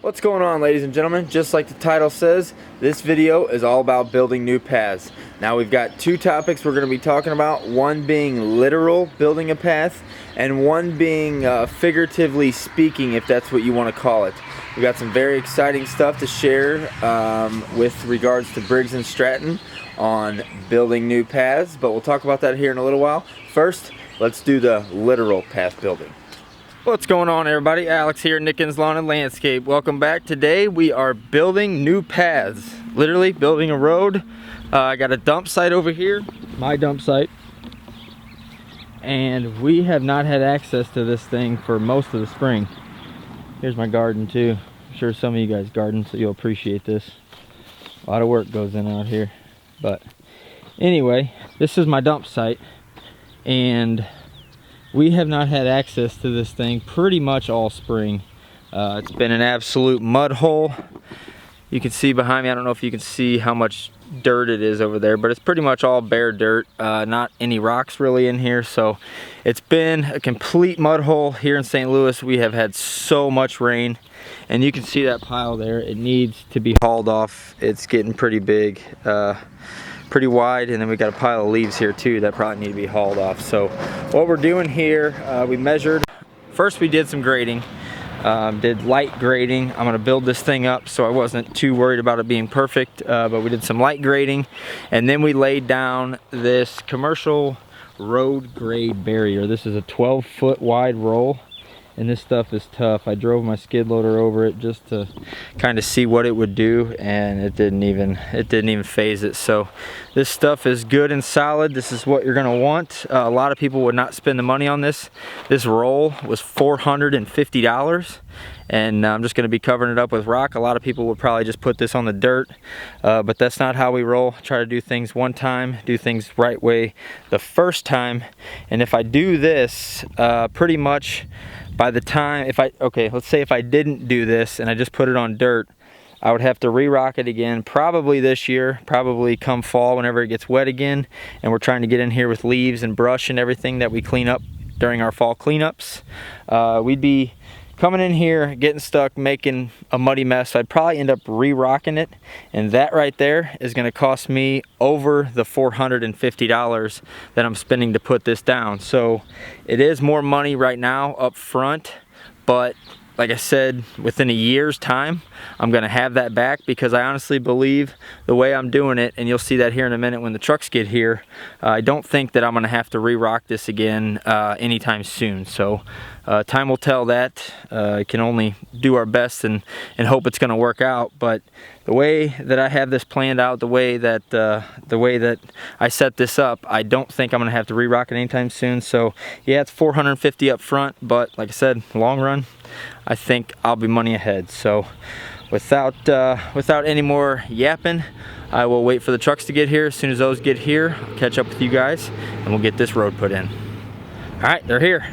What's going on, ladies and gentlemen? Just like the title says, this video is all about building new paths. Now we've got two topics we're going to be talking about, one being literal building a path and one being figuratively speaking, if that's what you want to call it. We've got some very exciting stuff to share with regards to Briggs and Stratton on building new paths, but we'll talk about that here in a little while. First, let's do the literal path building. What's going on, everybody? Alex here, Nickens Lawn and Landscape. Welcome back. Today we are building new paths, literally building a road. I got a dump site over here, my dump site, and we have not had access to this thing for most of the spring. Here's my garden too. I'm sure some of you guys garden, so you'll appreciate this. A lot of work goes in out here, but anyway, this is my dump site, and we have not had access to this thing pretty much all spring. It's been an absolute mud hole. You can see behind me, I don't know if you can see how much dirt it is over there, but it's pretty much all bare dirt, not any rocks really in here. So it's been a complete mud hole here in St. Louis. We have had so much rain, and you can see that pile there. It needs to be hauled off. It's getting pretty big, pretty wide, and then we got a pile of leaves here too that probably need to be hauled off. So what we're doing here, we measured. First we did some grading, did light grading. I'm gonna build this thing up, so I wasn't too worried about it being perfect, but we did some light grading, and then we laid down this commercial road grade barrier. This is a 12-foot wide roll, and this stuff is tough. I drove my skid loader over it just to kind of see what it would do, and it didn't even phase it. So this stuff is good and solid. This is what you're gonna want. A lot of people would not spend the money on this. This roll was $450, and I'm just gonna be covering it up with rock. A lot of people would probably just put this on the dirt, but that's not how we roll. Try to do things one time, do things right way the first time. And if I do this, pretty much by the time, let's say if I didn't do this and I just put it on dirt, I would have to re-rock it again, probably this year, probably come fall whenever it gets wet again, and we're trying to get in here with leaves and brush and everything that we clean up during our fall cleanups. We'd be coming in here, getting stuck, making a muddy mess. I'd probably end up re-rocking it, and that right there is gonna cost me over the $450 that I'm spending to put this down. So it is more money right now up front, but like I said, within a year's time, I'm gonna have that back, because I honestly believe the way I'm doing it, and you'll see that here in a minute when the trucks get here, I don't think that I'm gonna have to re-rock this again anytime soon. So time will tell that. I can only do our best and hope it's gonna work out. But the way that I have this planned out, the way that I set this up, I don't think I'm gonna have to re-rock it anytime soon. So yeah, it's $450 up front, but like I said, long run, I think I'll be money ahead. So without any more yapping, I will wait for the trucks to get here. As soon as those get here, I'll catch up with you guys, and we'll get this road put in. All right, they're here.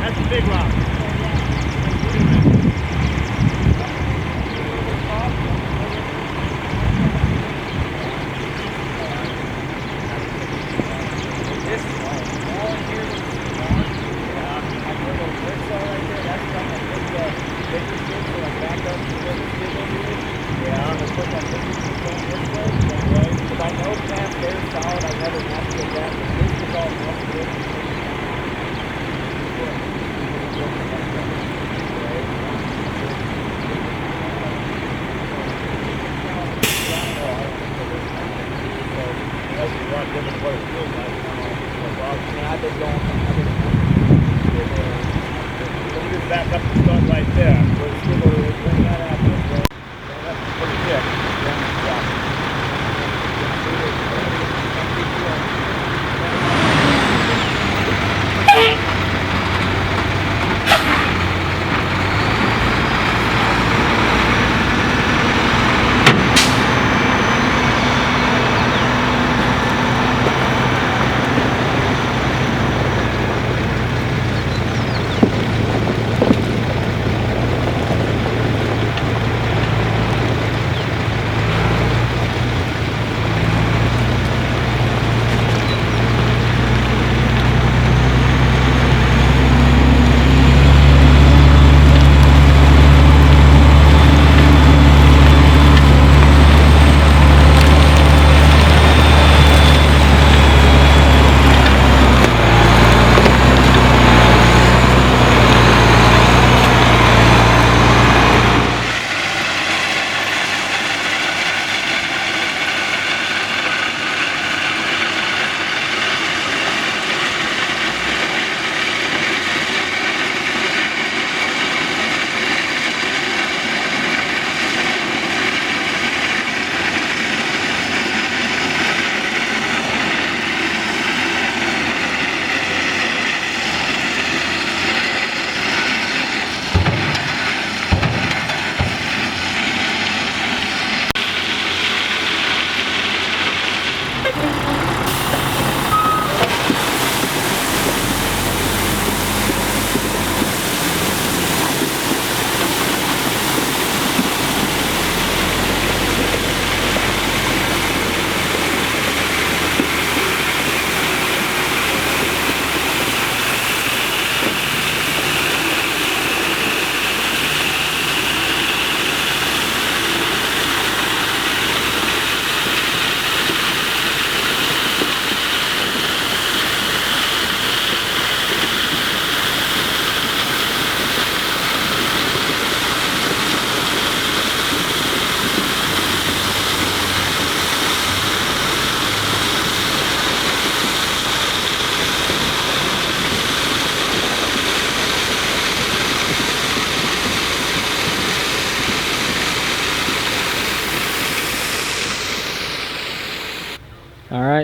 That's a big rock. Back up the start right there.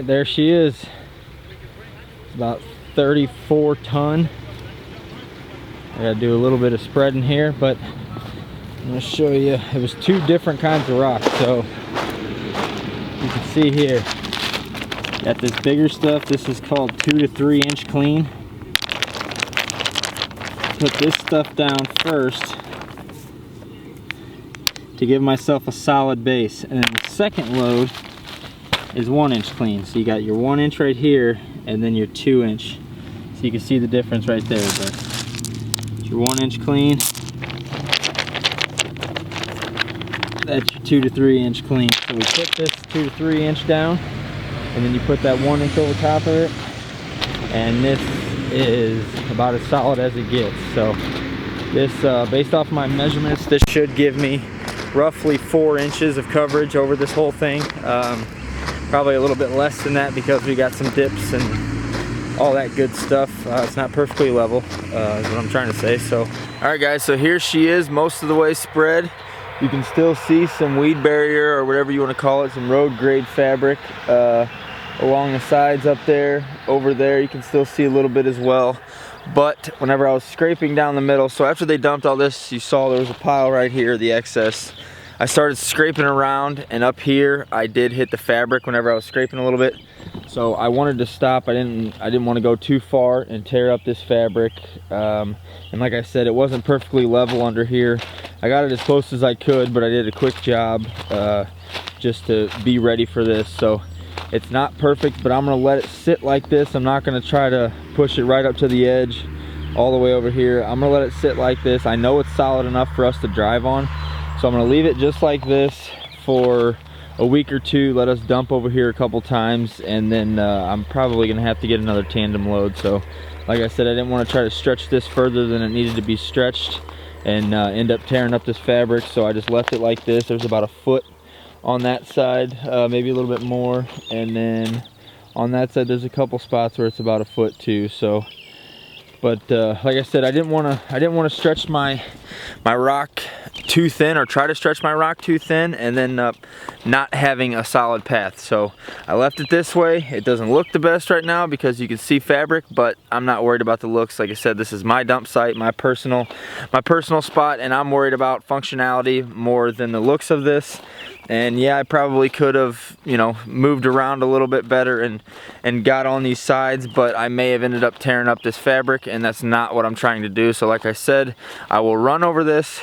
right, there she is. It's about 34 ton. I gotta do a little bit of spreading here, but I'm gonna show you. It was 2 different kinds of rock. So you can see here, got this bigger stuff. This is called 2 to 3 inch clean. Put this stuff down first to give myself a solid base, and then the second load is 1 inch clean. So you got your 1 inch right here, and then your 2 inch. So you can see the difference right there. But it's your 1 inch clean. That's your 2 to 3 inch clean. So we put this 2 to 3 inch down, and then you put that 1 inch over top of it, and this is about as solid as it gets. So this, based off my measurements, this should give me roughly 4 inches of coverage over this whole thing. Probably a little bit less than that because we got some dips and all that good stuff. It's not perfectly level, is what I'm trying to say. So, all right guys, so here she is, most of the way spread. You can still see some weed barrier, or whatever you want to call it, some road grade fabric along the sides up there. Over there you can still see a little bit as well. But whenever I was scraping down the middle, so after they dumped all this, you saw there was a pile right here, the excess. I started scraping around, and up here I did hit the fabric whenever I was scraping a little bit. So I wanted to stop. I didn't want to go too far and tear up this fabric. And like I said, it wasn't perfectly level under here. I got it as close as I could, but I did a quick job just to be ready for this. So it's not perfect, but I'm gonna let it sit like this. I'm not gonna try to push it right up to the edge all the way over here. I'm gonna let it sit like this. I know it's solid enough for us to drive on. So I'm gonna leave it just like this for a week or two. Let us dump over here a couple times, and then I'm probably gonna have to get another tandem load. So like I said, I didn't want to try to stretch this further than it needed to be stretched and end up tearing up this fabric. So I just left it like this. There's about a foot on that side, maybe a little bit more, and then on that side there's a couple spots where it's about a foot too. So but like I said, I didn't want to stretch my rock too thin, or try to stretch my rock too thin and then not having a solid path. So I left it this way. It doesn't look the best right now because you can see fabric, but I'm not worried about the looks. Like I said, this is my dump site, my personal spot, and I'm worried about functionality more than the looks of this. And yeah, I probably could have, you know, moved around a little bit better and got on these sides, but I may have ended up tearing up this fabric, and that's not what I'm trying to do. So like I said, I will run over this,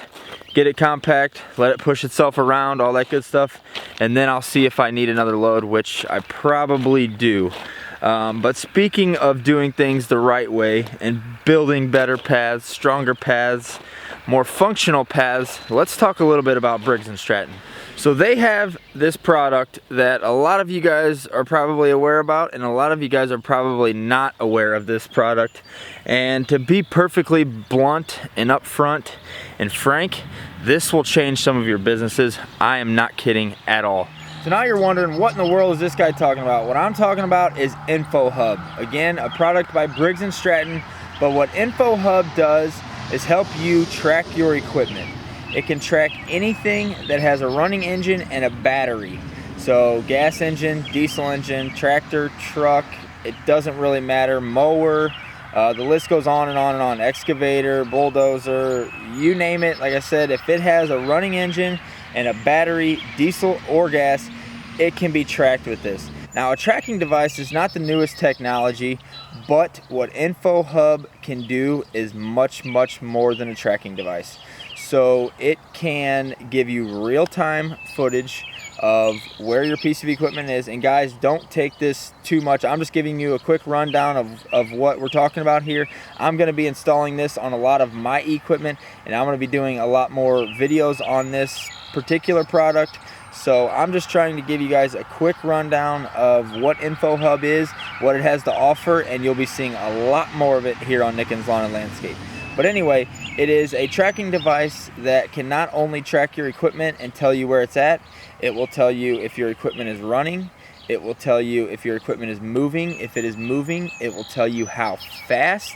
get it compact, let it push itself around, all that good stuff, and then I'll see if I need another load, which I probably do. But speaking of doing things the right way and building better paths, stronger paths, more functional paths, let's talk a little bit about Briggs and Stratton. So they have this product that a lot of you guys are probably aware about, and a lot of you guys are probably not aware of this product. And to be perfectly blunt and upfront and frank, this will change some of your businesses. I am not kidding at all. So now you're wondering, what in the world is this guy talking about? What I'm talking about is InfoHub. Again, a product by Briggs and Stratton, but what InfoHub does is help you track your equipment. It can track anything that has a running engine and a battery. So gas engine, diesel engine, tractor, truck, it doesn't really matter, mower, the list goes on and on and on, excavator, bulldozer, you name it. Like I said, if it has a running engine and a battery, diesel or gas, it can be tracked with this. Now, a tracking device is not the newest technology, but what InfoHub can do is much, much more than a tracking device. So it can give you real-time footage of where your piece of equipment is. And guys, don't take this too much. I'm just giving you a quick rundown of what we're talking about here. I'm going to be installing this on a lot of my equipment, and I'm going to be doing a lot more videos on this particular product. So I'm just trying to give you guys a quick rundown of what InfoHub is, what it has to offer, and you'll be seeing a lot more of it here on Nickens Lawn and Landscape. But anyway, it is a tracking device that can not only track your equipment and tell you where it's at, it will tell you if your equipment is running, it will tell you if your equipment is moving. If it is moving, it will tell you how fast.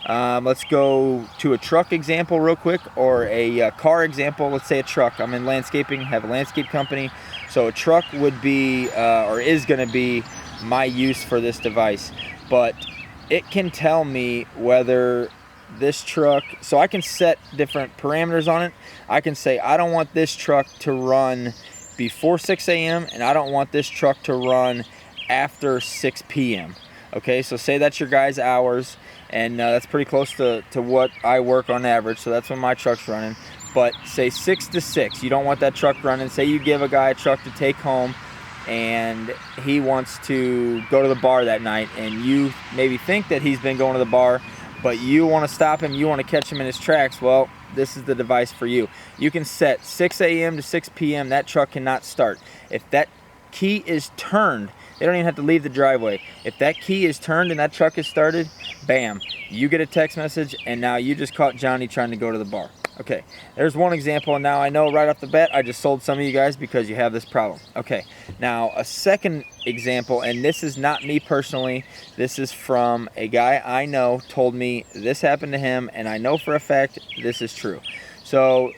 Let's go to a truck example real quick, or a car example. Let's say a truck. I'm in landscaping, have a landscape company. So a truck would be, or is going to be, my use for this device, but it can tell me whether this truck, so I can set different parameters on it. I can say I don't want this truck to run before 6 a.m. and I don't want this truck to run after 6 p.m. Okay, so say that's your guys' hours, and that's pretty close to what I work on average, so that's when my truck's running. But say 6 to 6, you don't want that truck running. Say you give a guy a truck to take home and he wants to go to the bar that night, and you maybe think that he's been going to the bar, but you want to stop him, you want to catch him in his tracks. Well, this is the device for you. You can set 6 a.m. to 6 p.m. That truck cannot start. If that key is turned, they don't even have to leave the driveway. If that key is turned and that truck is started, bam, you get a text message, and now you just caught Johnny trying to go to the bar. Okay, there's one example, and now I know right off the bat I just sold some of you guys because you have this problem. Okay, now a second example, and this is not me personally, this is from a guy I know told me this happened to him, and I know for a fact this is true. So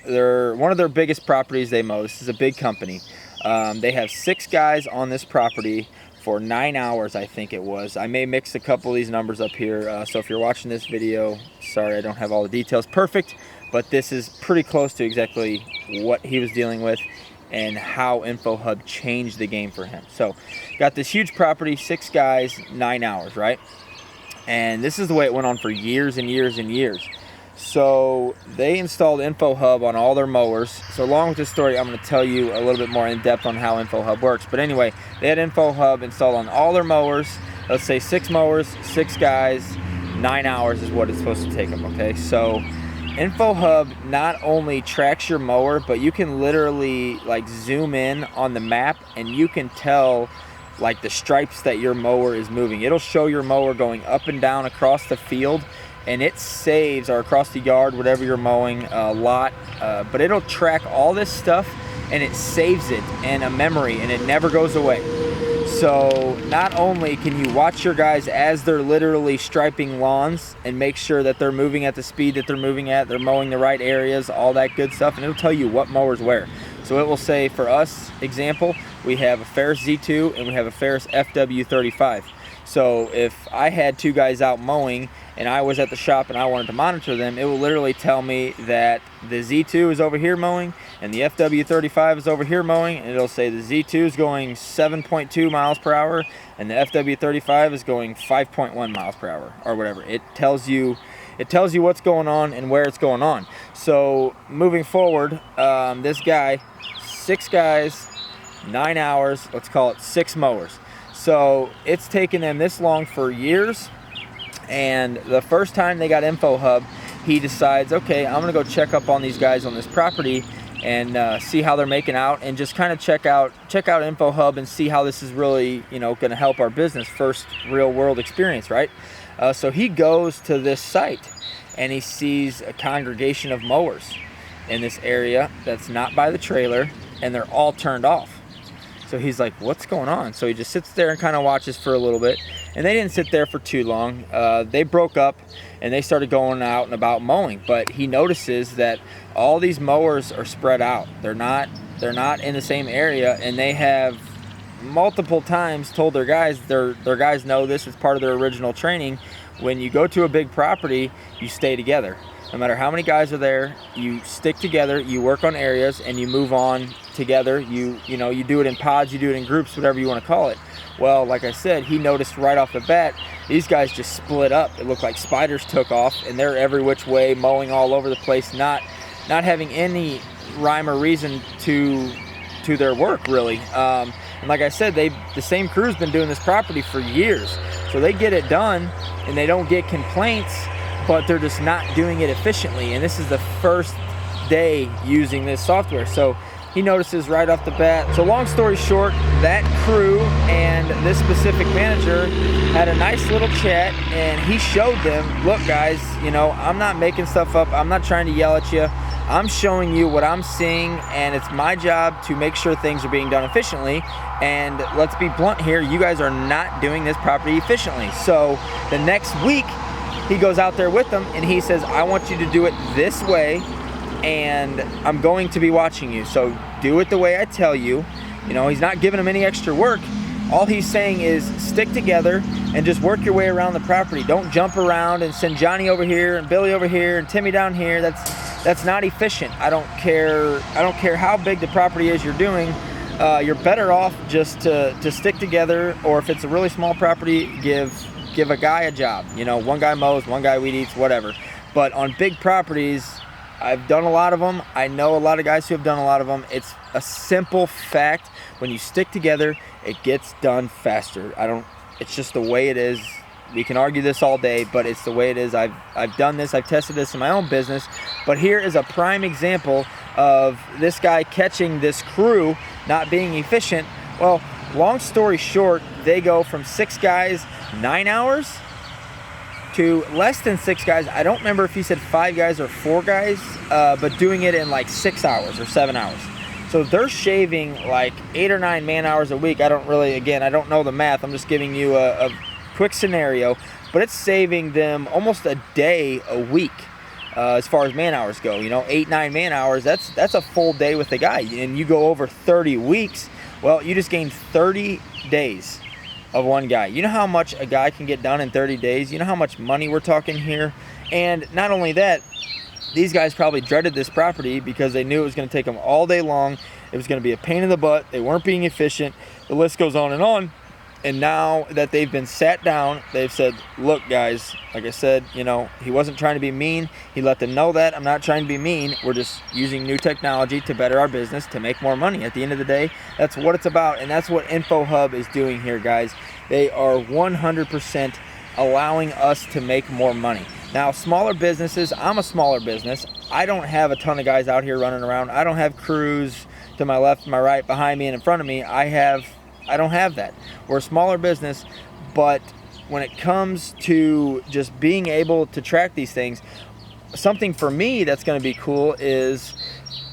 one of their biggest properties they mow. This is a big company. They have 6 guys on this property for 9 hours, I think it was. I may mix a couple of these numbers up here, so if you're watching this video, sorry I don't have all the details perfect, but this is pretty close to exactly what he was dealing with and how InfoHub changed the game for him. So got this huge property, 6 guys, 9 hours, right? And this is the way it went on for years and years and years. So they installed InfoHub on all their mowers. So along with this story, I'm going to tell you a little bit more in depth on how InfoHub works. But anyway, they had InfoHub installed on all their mowers. Let's say 6 mowers, 6 guys, 9 hours is what it's supposed to take them, okay? So InfoHub not only tracks your mower, but you can literally like zoom in on the map and you can tell like the stripes that your mower is moving. It'll show your mower going up and down across the field, and it saves, or across the yard, whatever you're mowing, a lot, but it'll track all this stuff and it saves it in a memory and it never goes away. So not only can you watch your guys as they're literally striping lawns and make sure that they're moving at the speed that they're moving at, they're mowing the right areas, all that good stuff, and it'll tell you what mowers where. So it will say, for us, example, we have a Ferris Z2 and we have a Ferris FW35. So if I had 2 guys out mowing and I was at the shop and I wanted to monitor them, it will literally tell me that the Z2 is over here mowing and the FW35 is over here mowing, and it'll say the Z2 is going 7.2 miles per hour and the FW35 is going 5.1 miles per hour or whatever. It tells you what's going on and where it's going on. So moving forward, this guy, 6 guys, 9 hours, let's call it 6 mowers. So it's taken them this long for years, and the first time they got InfoHub, he decides, okay, I'm gonna go check up on these guys on this property and see how they're making out, and just kind of check out InfoHub and see how this is really, you know, gonna help our business. First real world experience, right? So he goes to this site and he sees a congregation of mowers in this area that's not by the trailer, and they're all turned off. So he's like, what's going on? So he just sits there and kind of watches for a little bit. And they didn't sit there for too long. They broke up and they started going out and about mowing. But he notices that all these mowers are spread out. They're not in the same area, and they have multiple times told their guys, their guys know this is part of their original training. When you go to a big property, you stay together. No matter how many guys are there, you stick together, you work on areas, and you move on together. You do it in pods, you do it in groups, whatever you want to call it. Well, like I said, he noticed right off the bat, these guys just split up. It looked like spiders took off, and they're every which way, mowing all over the place, not having any rhyme or reason to their work, really. And like I said, the same crew's been doing this property for years. So they get it done, and they don't get complaints, but they're just not doing it efficiently. And this is the first day using this software. So he notices right off the bat. So long story short, that crew and this specific manager had a nice little chat, and he showed them, look guys, you know, I'm not making stuff up. I'm not trying to yell at you. I'm showing you what I'm seeing, and it's my job to make sure things are being done efficiently. And let's be blunt here, you guys are not doing this property efficiently. So the next week, he goes out there with them and he says, I want you to do it this way, and I'm going to be watching you. So do it the way I tell you. You know, he's not giving them any extra work. All he's saying is stick together and just work your way around the property. Don't jump around and send Johnny over here and Billy over here and Timmy down here. That's not efficient. I don't care how big the property is you're doing. You're better off just to stick together, or if it's a really small property, give a guy a job. You know, one guy mows, one guy weed eats, whatever. But on big properties, I've done a lot of them. I know a lot of guys who have done a lot of them. It's a simple fact. When you stick together, it gets done faster. It's just the way it is. We can argue this all day, but it's the way it is. I've done this. I've tested this in my own business. But here is a prime example of this guy catching this crew not being efficient. Well, long story short, they go from 6 guys, 9 hours, to less than 6 guys. I don't remember if he said 5 guys or 4 guys, but doing it in like 6 hours or 7 hours. So they're shaving like 8 or 9 man hours a week. I don't know the math. I'm just giving you a quick scenario, but it's saving them almost a day a week as far as man hours go. You know, 8, 9 man hours, that's a full day with the guy. And you go over 30 weeks, well, you just gained 30 days of one guy. You know how much a guy can get done in 30 days? You know how much money we're talking here? And not only that, these guys probably dreaded this property because they knew it was going to take them all day long. It was going to be a pain in the butt. They weren't being efficient. The list goes on and on. And now that they've been sat down, they've said, look guys, like I said, you know, he wasn't trying to be mean. He let them know that I'm not trying to be mean. We're just using new technology to better our business, to make more money. At the end of the day, that's what it's about. And that's what InfoHub is doing here, guys. They are 100% allowing us to make more money. Now, smaller businesses, I'm a smaller business. I don't have a ton of guys out here running around. I don't have crews to my left, my right, behind me, and in front of me. I don't have that. We're a smaller business, but when it comes to just being able to track these things, something for me that's going to be cool is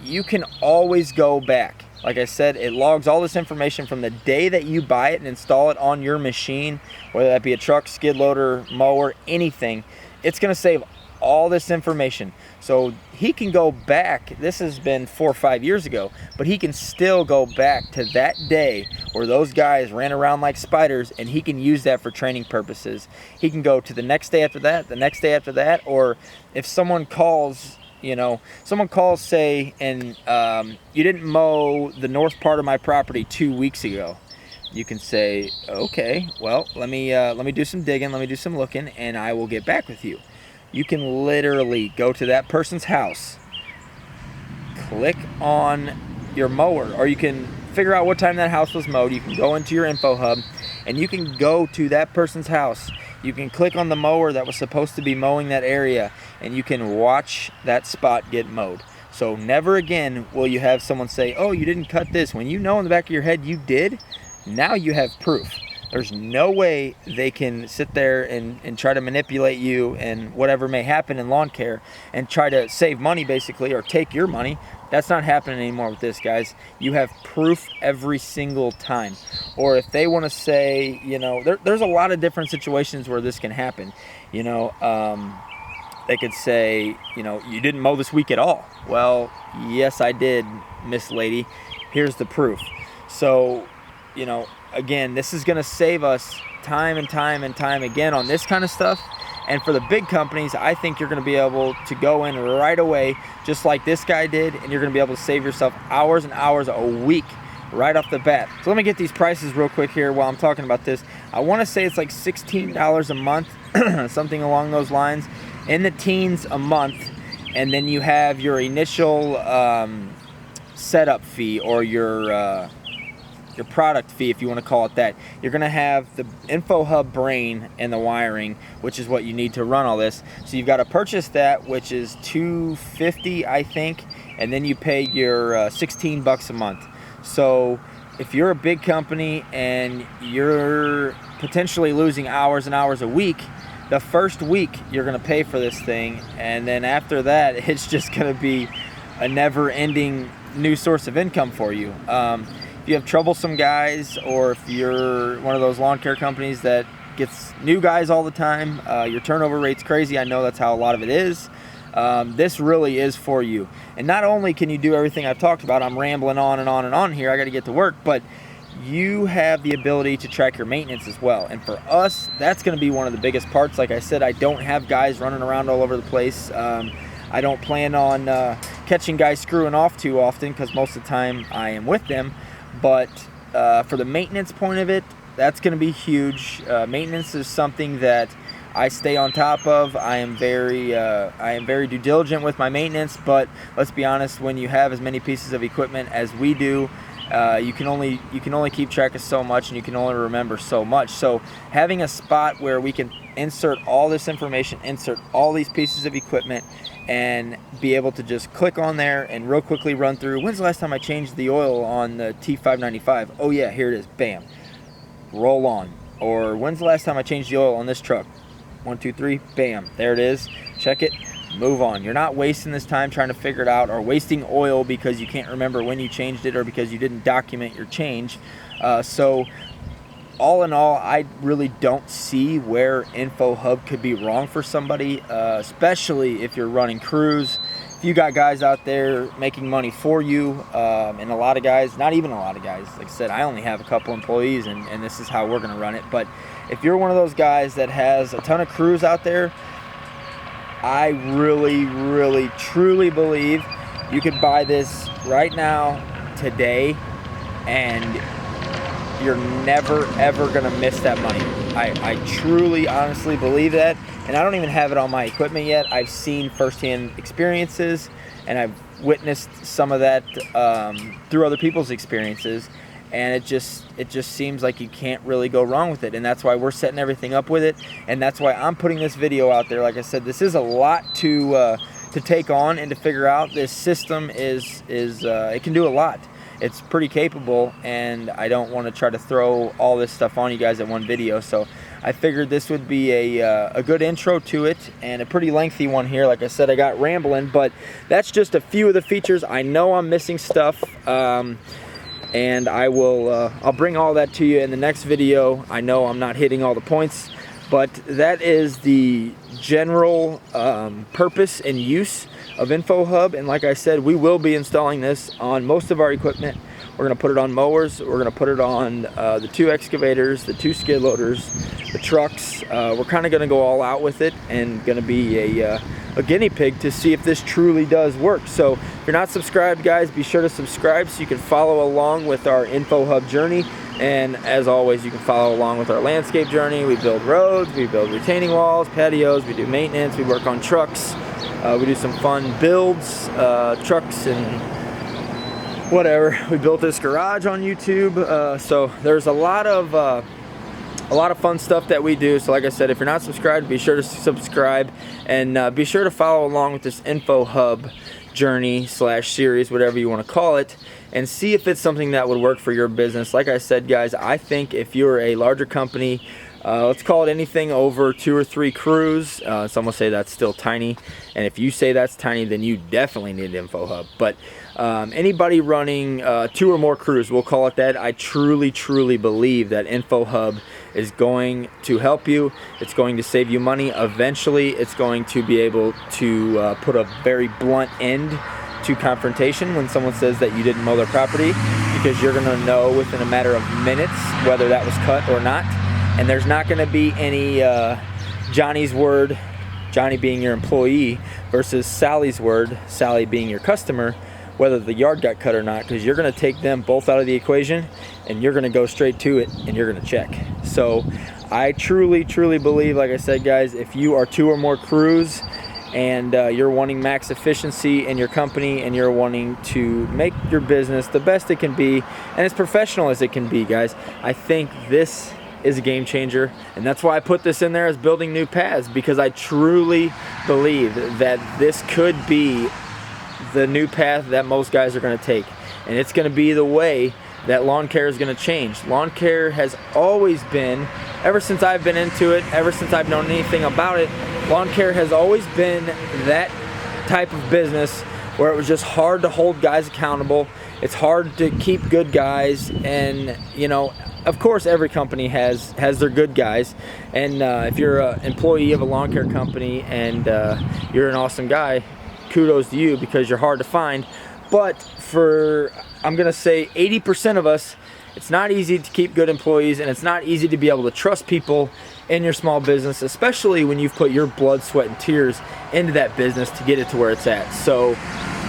you can always go back. Like I said, it logs all this information from the day that you buy it and install it on your machine, whether that be a truck, skid loader, mower, anything. It's going to save all this information. So he can go back, this has been 4 or 5 years ago, but he can still go back to that day where those guys ran around like spiders, and he can use that for training purposes. He can go to the next day after that, the next day after that, or if someone calls, say, and you didn't mow the north part of my property 2 weeks ago. You can say, okay, well, let me do some digging, let me do some looking, and I will get back with you. You can literally go to that person's house, click on your mower, or you can figure out what time that house was mowed. You can go into your InfoHub, and you can go to that person's house. You can click on the mower that was supposed to be mowing that area, and you can watch that spot get mowed. So never again will you have someone say, oh, you didn't cut this, when you know in the back of your head you did. Now you have proof. There's no way they can sit there and try to manipulate you and whatever may happen in lawn care and try to save money, basically, or take your money. That's not happening anymore with this, guys. You have proof every single time. Or if they want to say, you know, there's a lot of different situations where this can happen. You know, they could say, you know, you didn't mow this week at all. Well, yes, I did, Miss Lady. Here's the proof. So, you know, again, this is going to save us time and time and time again on this kind of stuff. And for the big companies, I think you're going to be able to go in right away, just like this guy did, and you're going to be able to save yourself hours and hours a week right off the bat. So let me get these prices real quick here while I'm talking about this. I want to say it's like $16 a month, something along those lines, in the teens a month. And then you have your initial setup fee, or your product fee, if you want to call it that. You're going to have the InfoHub brain and the wiring, which is what you need to run all this. So you've got to purchase that, which is $250, I think, and then you pay your $16 a month. So if you're a big company and you're potentially losing hours and hours a week, the first week you're going to pay for this thing, and then after that it's just going to be a never-ending new source of income for you. If you have troublesome guys, or if you're one of those lawn care companies that gets new guys all the time, your turnover rate's crazy. I know that's how a lot of it is. This really is for you. And not only can you do everything I've talked about, I'm rambling on and on and on here, I got to get to work, but you have the ability to track your maintenance as well. And for us, that's going to be one of the biggest parts. Like I said, I don't have guys running around all over the place. I don't plan on catching guys screwing off too often, because most of the time I am with them. But for the maintenance point of it, that's going to be huge. Maintenance is something that I stay on top of. I am very due diligent with my maintenance. But let's be honest, when you have as many pieces of equipment as we do, you can only keep track of so much, and you can only remember so much. So having a spot where we can insert all this information, insert all these pieces of equipment, and be able to just click on there and real quickly run through, when's the last time I changed the oil on the T595? Oh yeah, here it is, bam, roll on. Or when's the last time I changed the oil on this truck? 1, 2, 3, bam, there it is, check it, move on. You're not wasting this time trying to figure it out, or wasting oil because you can't remember when you changed it, or because you didn't document your change. So all in all, I really don't see where InfoHub could be wrong for somebody, especially if you're running crews. If you got guys out there making money for you, and a lot of guys, not even a lot of guys, like I said, I only have a couple employees, and this is how we're going to run it. But if you're one of those guys that has a ton of crews out there, I really truly believe you could buy this right now, today, and you're never ever gonna miss that money. I truly honestly believe that, and I don't even have it on my equipment yet. I've seen firsthand experiences, and I've witnessed some of that through other people's experiences, and it just seems like you can't really go wrong with it. And that's why we're setting everything up with it, and that's why I'm putting this video out there. Like I said, this is a lot to take on and to figure out. This system is it can do a lot. It's pretty capable, and I don't want to try to throw all this stuff on you guys in one video. So I figured this would be a good intro to it, and a pretty lengthy one here. Like I said, I got rambling, but that's just a few of the features. I know I'm missing stuff, and I'll bring all that to you in the next video. I know I'm not hitting all the points, but that is the general purpose and use of InfoHub. And like I said, we will be installing this on most of our equipment. We're going to put it on mowers, we're going to put it on the 2 excavators, the 2 skid loaders, the trucks. We're kind of going to go all out with it, and going to be a guinea pig to see if this truly does work. So if you're not subscribed, guys, be sure to subscribe so you can follow along with our InfoHub journey. And as always, you can follow along with our landscape journey. We build roads, we build retaining walls, patios, we do maintenance, we work on trucks, we do some fun builds, trucks and whatever. We built this garage on YouTube, so there's a lot of fun stuff that we do. So like I said, if you're not subscribed, be sure to subscribe, and be sure to follow along with this InfoHub journey / series, whatever you want to call it, and see if it's something that would work for your business. Like I said, guys, I think if you're a larger company, let's call it anything over 2 or 3 crews, some will say that's still tiny, and if you say that's tiny, then you definitely need InfoHub. But anybody running 2 or more crews, we'll call it that, I truly believe that InfoHub is going to help you. It's going to save you money. Eventually, it's going to be able to put a very blunt end to confrontation when someone says that you didn't mow their property, because you're going to know within a matter of minutes whether that was cut or not. And there's not going to be any Johnny's word, Johnny being your employee, versus Sally's word, Sally being your customer, whether the yard got cut or not, because you're going to take them both out of the equation, and you're going to go straight to it, and you're going to check. So I truly believe, like I said, guys, if you are 2 or more crews, and you're wanting max efficiency in your company, and you're wanting to make your business the best it can be, and as professional as it can be, guys, I think this is a game changer. And that's why I put this in there as building new paths, because I truly believe that this could be the new path that most guys are going to take, and it's going to be the way that lawn care is going to change. Lawn care has always been, ever since I've been into it, ever since I've known anything about it, lawn care has always been that type of business where it was just hard to hold guys accountable. It's hard to keep good guys, and you know, of course every company has their good guys, and if you're an employee of a lawn care company and you're an awesome guy, kudos to you, because you're hard to find. But for, I'm gonna say 80% of us, It's not easy to keep good employees, and it's not easy to be able to trust people in your small business, especially when you've put your blood, sweat, and tears into that business to get it to where it's at. So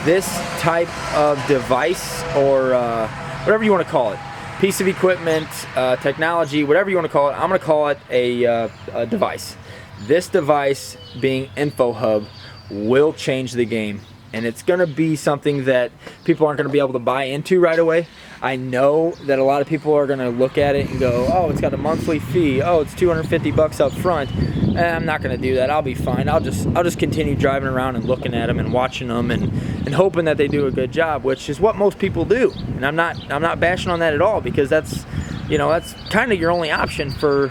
this type of device, or whatever you want to call it, piece of equipment, technology, whatever you want to call it, I'm going to call it a device. This device, being InfoHub, will change the game, and it's going to be something that people aren't going to be able to buy into right away. I know that a lot of people are going to look at it and go, oh, it's got a monthly fee, oh, it's $250 up front. I'm not going to do that. I'll be fine. I'll just continue driving around and looking at them and watching them and hoping that they do a good job, which is what most people do. And I'm not bashing on that at all, because that's, you know, that's kind of your only option for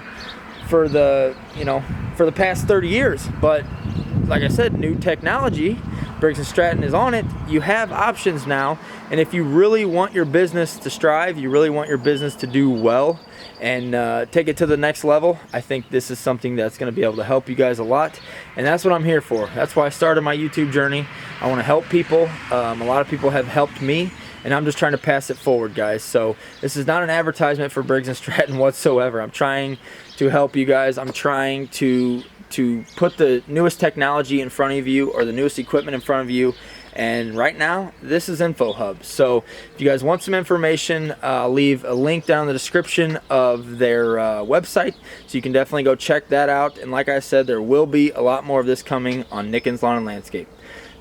the, you know, for the past 30 years. But like I said, new technology, Briggs & Stratton is on it. You have options now, and if you really want your business to strive, you really want your business to do well and take it to the next level, I think this is something that's going to be able to help you guys a lot, and that's what I'm here for. That's why I started my YouTube journey. I want to help people. A lot of people have helped me, and I'm just trying to pass it forward, guys. So this is not an advertisement for Briggs & Stratton whatsoever. I'm trying to help you guys. I'm trying to put the newest technology in front of you, or the newest equipment in front of you, and right now this is InfoHub. So if you guys want some information, I'll leave a link down in the description of their website, so you can definitely go check that out. And like I said, there will be a lot more of this coming on Nickens Lawn and Landscape.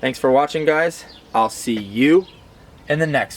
Thanks for watching, guys. I'll see you in the next one.